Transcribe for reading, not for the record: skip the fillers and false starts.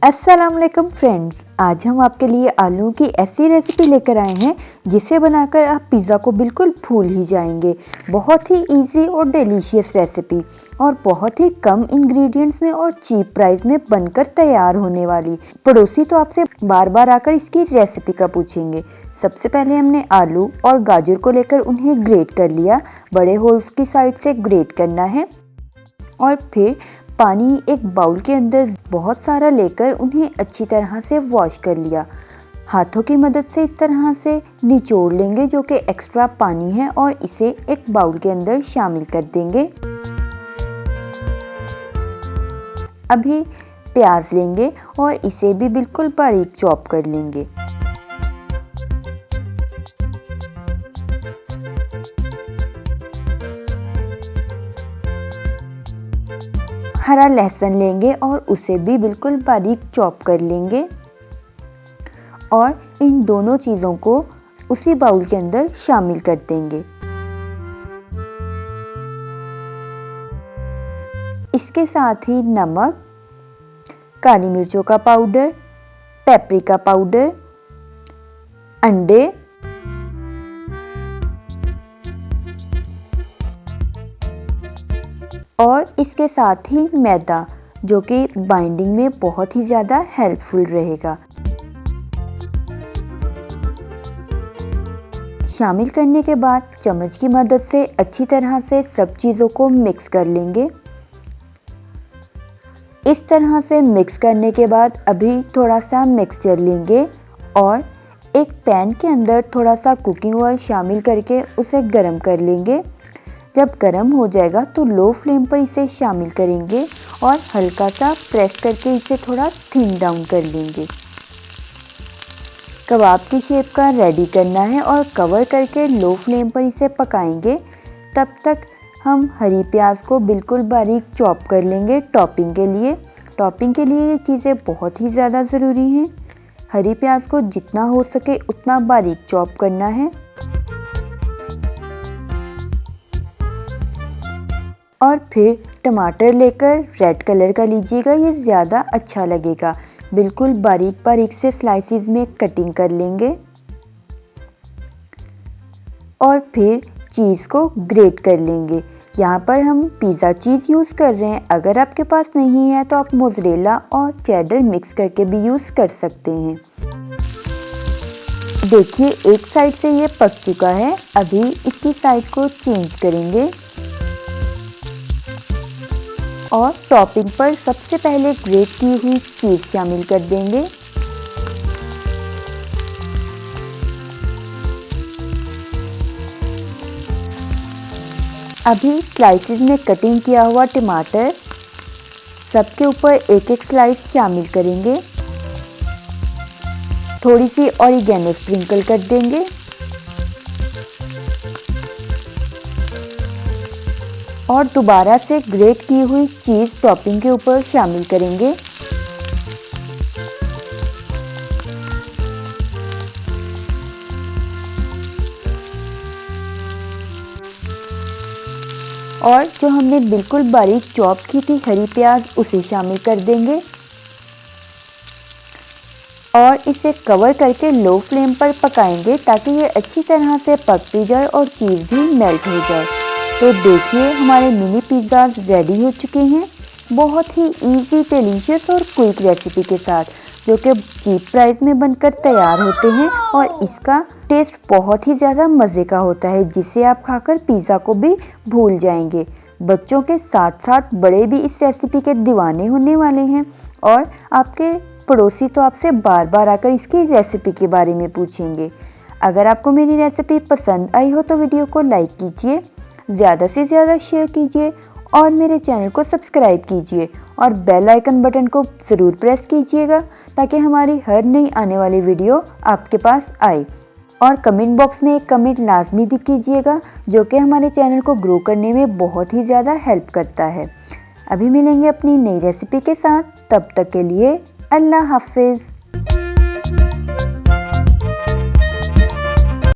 अस्सलाम वालेकुम फ्रेंड्स, आज हम आपके लिए आलू की ऐसी रेसिपी लेकर आए हैं जिसे बनाकर आप पिज़्ज़ा को बिल्कुल भूल ही जाएंगे। बहुत ही इजी और डिलीशियस रेसिपी और बहुत ही कम इंग्रेडिएंट्स में और चीप प्राइस में बनकर तैयार होने वाली। पड़ोसी तो आपसे बार बार आकर इसकी रेसिपी का पूछेंगे। सबसे पहले हमने आलू और गाजर को लेकर उन्हें ग्रेट कर लिया। बड़े होल्स की साइड से ग्रेट करना है और फिर पानी एक बाउल के अंदर बहुत सारा लेकर उन्हें अच्छी तरह से वॉश कर लिया। हाथों की मदद से इस तरह से निचोड़ लेंगे जो कि एक्स्ट्रा पानी है और इसे एक बाउल के अंदर शामिल कर देंगे। अभी प्याज लेंगे और इसे भी बिल्कुल बारीक चॉप कर लेंगे। हरा लहसुन लेंगे और उसे भी बिल्कुल बारीक चॉप कर लेंगे और इन दोनों चीज़ों को उसी बाउल के अंदर शामिल कर देंगे। इसके साथ ही नमक, काली मिर्चों का पाउडर, पेपरिका पाउडर, अंडे और इसके साथ ही मैदा जो कि बाइंडिंग में बहुत ही ज़्यादा हेल्पफुल रहेगा। शामिल करने के बाद चम्मच की मदद से अच्छी तरह से सब चीज़ों को मिक्स कर लेंगे। इस तरह से मिक्स करने के बाद अभी थोड़ा सा मिक्सचर लेंगे और एक पैन के अंदर थोड़ा सा कुकिंग ऑयल शामिल करके उसे गर्म कर लेंगे। जब गर्म हो जाएगा तो लो फ्लेम पर इसे शामिल करेंगे और हल्का सा प्रेस करके इसे थोड़ा थिन डाउन कर लेंगे। कबाब की शेप का रेडी करना है और कवर करके लो फ्लेम पर इसे पकाएंगे। तब तक हम हरी प्याज को बिल्कुल बारीक चॉप कर लेंगे टॉपिंग के लिए। टॉपिंग के लिए ये चीज़ें बहुत ही ज़्यादा ज़रूरी हैं। हरी प्याज को जितना हो सके उतना बारीक चॉप करना है और फिर टमाटर लेकर रेड कलर का लीजिएगा, ये ज़्यादा अच्छा लगेगा। बिल्कुल बारीक बारीक से स्लाइसिस में कटिंग कर लेंगे और फिर चीज़ को ग्रेट कर लेंगे। यहाँ पर हम पिज़्ज़ा चीज़ यूज़ कर रहे हैं। अगर आपके पास नहीं है तो आप मोज़रेला और चेडर मिक्स करके भी यूज़ कर सकते हैं। देखिए एक साइड से ये पक चुका है, अभी इसकी साइड को चेंज करेंगे और टॉपिंग पर सबसे पहले ग्रेट की हुई चीज़ शामिल कर देंगे। अभी स्लाइसेस में कटिंग किया हुआ टमाटर सबके ऊपर एक एक स्लाइस शामिल करेंगे। थोड़ी सी ऑरिगेनो स्प्रिंकल कर देंगे और दोबारा से ग्रेट की हुई चीज़ टॉपिंग के ऊपर शामिल करेंगे। और जो हमने बिल्कुल बारीक चॉप की थी हरी प्याज उसे शामिल कर देंगे और इसे कवर करके लो फ्लेम पर पकाएंगे ताकि ये अच्छी तरह से पक भी जाए और चीज़ भी मेल्ट हो जाए। तो देखिए हमारे मिनी पिज़्ज़ा रेडी हो चुके हैं, बहुत ही इजी, डिलीशियस और क्विक रेसिपी के साथ, जो कि चीप प्राइस में बनकर तैयार होते हैं और इसका टेस्ट बहुत ही ज़्यादा मज़े का होता है जिसे आप खाकर पिज़्ज़ा को भी भूल जाएंगे। बच्चों के साथ साथ बड़े भी इस रेसिपी के दीवाने होने वाले हैं और आपके पड़ोसी तो आपसे बार बार आकर इसकी रेसिपी के बारे में पूछेंगे। अगर आपको मेरी रेसिपी पसंद आई हो तो वीडियो को लाइक कीजिए, ज़्यादा से ज़्यादा शेयर कीजिए और मेरे चैनल को सब्सक्राइब कीजिए और बेल आइकन बटन को ज़रूर प्रेस कीजिएगा ताकि हमारी हर नई आने वाली वीडियो आपके पास आए। और कमेंट बॉक्स में एक कमेंट लाजमी कीजिएगा जो कि हमारे चैनल को ग्रो करने में बहुत ही ज़्यादा हेल्प करता है। अभी मिलेंगे अपनी नई रेसिपी के साथ, तब तक के लिए अल्लाह हाफिज़।